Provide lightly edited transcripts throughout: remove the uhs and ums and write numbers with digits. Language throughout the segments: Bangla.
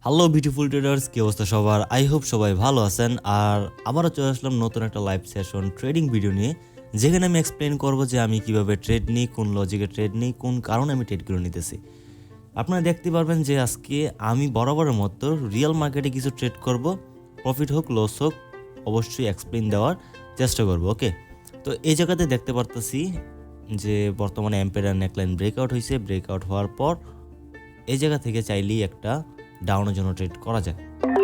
হ্যালো বিউটিফুল ট্রেডার্স, কি অবস্থা সবার? আই হোপ সবাই ভালো আছেন। আর আবারও চলে আসলাম নতুন একটা লাইভ সেশন ট্রেডিং ভিডিও নিয়ে, যেখানে আমি এক্সপ্লেন করব যে আমি কিভাবে ট্রেড নিই, কোন লজিকে ট্রেড নিই, কোন কারণে আমি ট্রেডগুলো নিতেছি। আপনারা দেখতে পারবেন যে আজকে আমি বরাবরের মতো রিয়েল মার্কেটে কিছু ট্রেড করব, প্রফিট হোক লস হোক অবশ্যই এক্সপ্লেন দেওয়ার চেষ্টা করব। ওকে, তো এই জায়গাতে দেখতে পারতেছি যে বর্তমানে এম্পেয়ার নেকলাইন ব্রেকআউট হয়েছে। ব্রেকআউট হওয়ার পর এই জায়গা থেকে চাইলেই একটা ডাউনের জন্য ট্রেড করা যায়।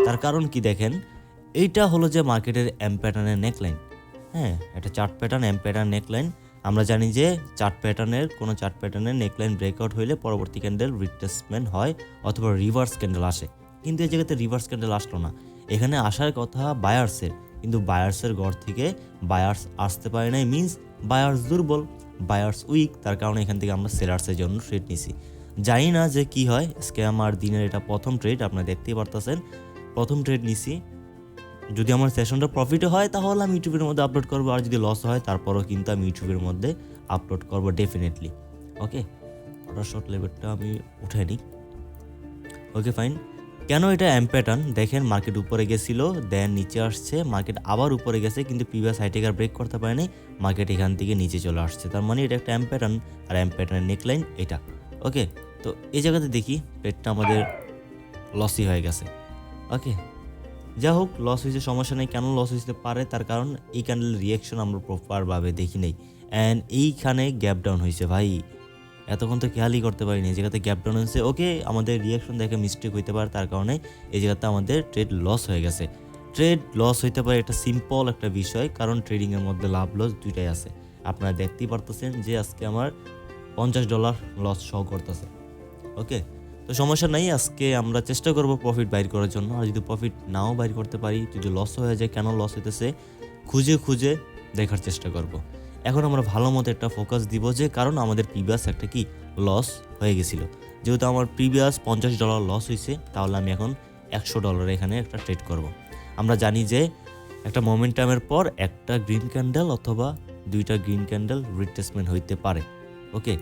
তার কারণ কি দেখেন, এইটা হলো যে মার্কেটের এম প্যাটার্নের নেকলাইন। হ্যাঁ, এটা chart pattern, M pattern, neckline. আমরা জানি যে চার্ট প্যাটার্নের নেকলাইন ব্রেকআউট হইলে পরবর্তী ক্যান্ডেল রিট্রেসমেন্ট হয় অথবা রিভার্স ক্যান্ডেল আসে। কিন্তু এই জায়গাতে রিভার্স ক্যান্ডেল আসলো না, এখানে আসার কথা বায়ার্সের, কিন্তু বায়ার্সের ঘর থেকে বায়ার্স আসতে পারে নাই, মিনস বায়ার্স দুর্বল, বায়ার্স উইক। তার কারণে এখান থেকে আমরা সেলার্সের জন্য ট্রেড নিছি। জানি না যে কি হয়, আজকে আমার দিনের এটা প্রথম ট্রেড, আপনারা দেখতেই পারতেছেন প্রথম ট্রেড নিছি। যদি আমার সেশনটা প্রফিটে হয় তাহলে আমি ইউটিউবের মধ্যে আপলোড করবো, আর যদি লস হয় তারপরও কিন্তু আমি ইউটিউবের মধ্যে আপলোড করবো ডেফিনেটলি। ওকে, অর্ডার শর্ট লেভেলটা আমি উঠাই নিই। Okay fine. কেন এটা এম প্যাটার্ন দেখেন, মার্কেট উপরে গেছিল, দেন নিচে আসছে, মার্কেট আবার উপরে গেছে, কিন্তু প্রিভিয়াস হাইটেকার ব্রেক করতে পারেনি, মার্কেট এখান থেকে নিচে চলে আসছে। তার মানে এটা একটা এম প্যাটার্ন, আর এম প্যাটার্নের নেকলাইন এটা। ওকে, তো এই জায়গাতে দেখি পেটটা আমাদের লসই হয়ে গেছে। ওকে, যা হোক, লস হয়েছে সমস্যা নেই। কেন লস হতে পারে, তার কারণ এই ক্যান্ডেলের রিয়াকশন আমরা প্রপারভাবে দেখি নেই, অ্যান্ড এইখানে গ্যাপ ডাউন হয়েছে। ভাই এতক্ষণ তো খেয়ালই করতে পারিনি এই জায়গাতে গ্যাপ ডাউন হয়েছে। ওকে, আমাদের রিয়াকশন দেখে মিস্টেক হইতে পারে, তার কারণে এই জায়গাতে আমাদের ট্রেড লস হয়ে গেছে। ট্রেড লস হইতে পারে, এটা সিম্পল একটা বিষয়, কারণ ট্রেডিংয়ের মধ্যে লাভ লস দুইটাই আছে। আপনারা দেখতেই পারতেছেন যে আজকে আমার $50 লস শো করতেছে। ওকে, তো সমস্যা নাই, আজকে আমরা চেষ্টা করব প্রফিট বাইর করার জন্য। আর যদি প্রফিট নাও বাইর করতে পারি, যদি লস হয়ে যায়, কেন লস হইতেছে খুঁজে খুঁজে দেখার চেষ্টা করব। এখন আমরা ভালো মতো একটা ফোকাস দিব, যে কারণ আমাদের প্রিভিয়াস একটা কি লস হয়ে গেছিলো। যেহেতু আমার প্রিভিয়াস $50 লস হয়েছে, তাহলে আমি এখন $100 এখানে একটা ট্রেড করব। আমরা জানি যে একটা মোমেন্টামের পর একটা গ্রিন ক্যান্ডেল অথবা দুইটা গ্রিন ক্যান্ডেল রিট্রেসমেন্ট হইতে পারে। ওকে,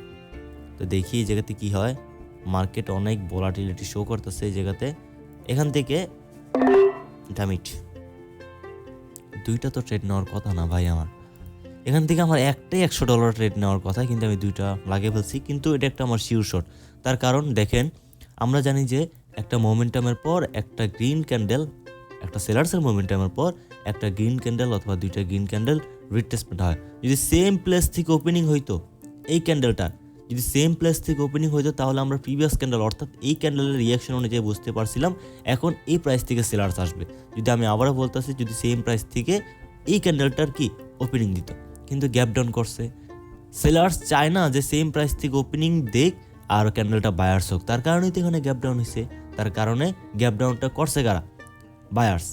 তো দেখি এই জায়গাতে কি হয়। মার্কেট অনেক ভোলাটিলিটি শো করতেছে এই জায়গাতে। এখান থেকে ডামিট, দুইটা তো ট্রেড নেওয়ার কথা না ভাই আমার। এখান থেকে আমার একটাই $100 ট্রেড নেওয়ার কথা, কিন্তু আমি দুইটা লাগিয়ে ফেলছি। কিন্তু এটা একটা আমার শিওর শট। তার কারণ দেখেন, আমরা জানি যে একটা মোমেন্টামের পর একটা গ্রিন ক্যান্ডেল, একটা সেলার্সের মোমেন্টামের পর একটা গ্রিন ক্যান্ডেল অথবা দুইটা গ্রিন ক্যান্ডেল রিট্রেসমেন্ট হয়। যদি সেম প্লেস থেকে ওপেনিং হইতো, এই ক্যান্ডেলটা যদি সেম প্লেস থেকে ওপেনিং হইতো, তাহলে আমরা প্রিভিয়াস ক্যান্ডেল অর্থাৎ এই ক্যান্ডেলের রিয়াকশন অনুযায়ী বুঝতে পারছিলাম এখন এই প্রাইস থেকে সেলার্স আসবে। যদি আমি আবারও বলতেছি, যদি সেম প্রাইস থেকে এই ক্যান্ডেলটার কি ওপেনিং দিত, কিন্তু গ্যাপ ডাউন করছে। সেলার্স চায় না যে সেম প্রাইস থেকে ওপেনিং দেখ আর ক্যান্ডেলটা বায়ার্স হোক, তার কারণেই তো এখানে গ্যাপ ডাউন হয়েছে। তার কারণে গ্যাপ ডাউনটা করছে কারা? বায়ার্স।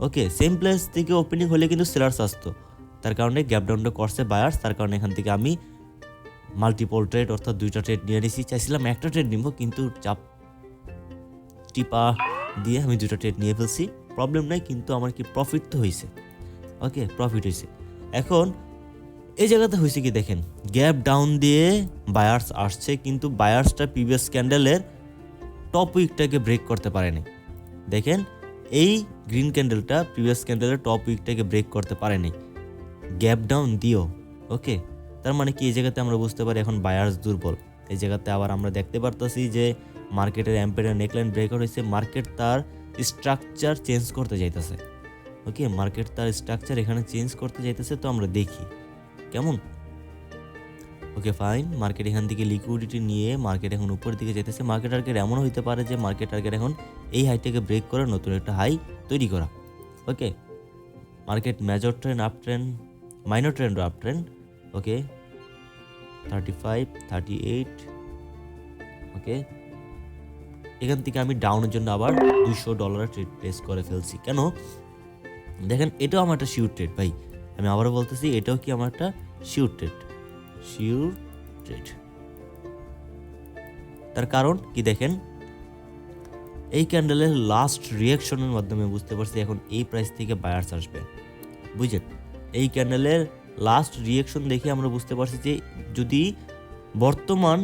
ওকে, সেম প্লেস থেকে ওপেনিং হলে কিন্তু সেলার্স আসতো, তার কারণে গ্যাপ ডাউনটা করছে বায়ার্স। তার কারণে এখান থেকে আমি মাল্টিপল ট্রেড অর্থাৎ দুইটা ট্রেড নিয়ে নিয়েছি। চাইছিলাম একটা ট্রেড নিব, কিন্তু চাপ টিপা দিয়ে আমি দুটো ট্রেড নিয়ে ফেলছি। প্রবলেম নাই, কিন্তু আমার কি প্রফিট তো হয়েছে। ওকে, প্রফিট হয়েছে। এখন এই জায়গাতে হয়েছে কি দেখেন, গ্যাপ ডাউন দিয়ে বায়ার্স আসছে, কিন্তু বায়ার্সটা প্রিভিয়াস ক্যান্ডেলের টপ উইকটাকে ব্রেক করতে পারেনি। দেখেন, এই গ্রিন ক্যান্ডেলটা প্রিভিয়াস ক্যান্ডেলের টপ উইকটাকে ব্রেক করতে পারেনি, গ্যাপ ডাউন দিও। ওকে, তার মানে কি এই জায়গাতে আমরা বুঝতে পারি এখন বায়ার্স দুর্বল। এই জায়গাতে আবার আমরা দেখতে পারতেছি যে মার্কেটের এম্পেয়ার নেকলাইন ব্রেকআউট হয়েছে, মার্কেট তার স্ট্রাকচার চেঞ্জ করতে যাইতেছে। ওকে, মার্কেট তার স্ট্রাকচার এখানে চেঞ্জ করতে যাইতেছে, তো আমরা দেখি কেমন। ওকে ফাইন, মার্কেট এখান থেকে লিকুইডিটি নিয়ে মার্কেট এখন উপরের দিকে যেতেছে। মার্কেট টার্গেট এমনও হইতে পারে যে মার্কেট টার্গেট এখন এই হাইটাকে ব্রেক করে নতুন একটা হাই তৈরি করা। Okay, market major trend up trend, minor trend up trend. Okay, 35, 38। Okay, এখান থেকে আমি ডাউনের জন্য আবার $200 ট্রেড প্লেস করে ফেলছি। কেন দেখেন, এটাও আমার একটা শিওর ট্রেড ভাই, আমি আবারও বলতেছি, এটাও কি আমার একটা শিওর ট্রেড, শিওর ট্রেড। তার কারণ কি দেখেন, এই ক্যান্ডেলের লাস্ট রিয়াকশনের মাধ্যমে বুঝতে পারছি এখন এই প্রাইস থেকে বায়ার্স আসবে। বুঝছেন, এই ক্যান্ডেলের লাস্ট রিয়াকশন দেখে আমরা বুঝতে পারছি যে যদি বর্তমান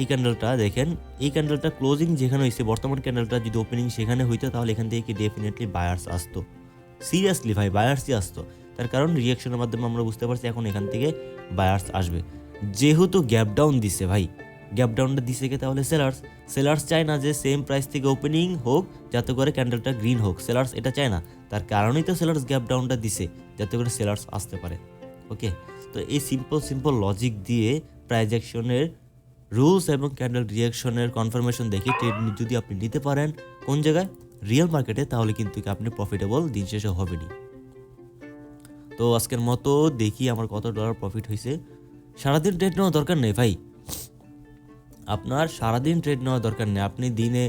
এই ক্যান্ডেলটা দেখেন, এই ক্যান্ডেলটা ক্লোজিং যেখানে হয়েছে, বর্তমান ক্যান্ডেলটা যদি ওপেনিং সেখানে হইতো তাহলে এখান থেকে কি ডেফিনেটলি বায়ার্স আসতো, সিরিয়াসলি ভাই বায়ার্সই আসতো। তার কারণ রিয়াকশনের মাধ্যমে আমরা বুঝতে পারছি এখন এখান থেকে বায়ার্স আসবে। যেহেতু গ্যাপ ডাউন দিছে ভাই, গ্যাপ ডাউনটা দিছে কে, তাহলে সেলার্স চায় না যে সেম প্রাইস থেকে ওপেনিং হোক যাতে করে ক্যান্ডেলটা গ্রিন হোক, সেলার্স এটা চায় না। তার কারণেই তো সেলার্স গ্যাপ ডাউনটা দিছে, যাতে করে সেলার্স আসতে পারে। ওকে, তো এই সিম্পল লজিক দিয়ে প্রাইস অ্যাকশনের রুলস এবং ক্যান্ডেল রিয়াকশনের কনফার্মেশন দেখে ট্রেড যদি আপনি নিতে পারেন কোন জায়গায়, রিয়েল মার্কেটে, তাহলে কিন্তু আপনি প্রফিটেবল দিন শেষে হবেনি। তো আজকের মতো দেখি আমার কত ডলার প্রফিট হয়েছে। সারাদিন ট্রেড নেওয়ার দরকার নেই ভাই, আপনার সারাদিন ট্রেড নেওয়ার দরকার নেই। আপনি দিনে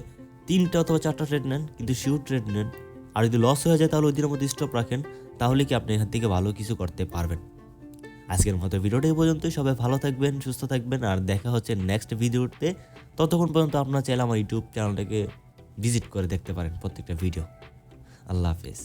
3টা অথবা 4টা ট্রেড নেন, কিন্তু শিওর ট্রেড নেন। আর যদি লস হয়ে যায় তাহলে ওই দিনের মধ্যে স্টপ রাখেন, তাহলে কি আপনি এখান থেকে ভালো কিছু করতে পারবেন। আজকের মতো ভিডিওটা এই পর্যন্তই। সবাই ভালো থাকবেন, সুস্থ থাকবেন, আর দেখা হচ্ছে নেক্সট ভিডিওতে। ততক্ষণ পর্যন্ত আপনারা চাইলে আমার ইউটিউব চ্যানেলটাকে ভিজিট করে দেখতে পারেন প্রত্যেকটা ভিডিও। আল্লাহ হাফেজ।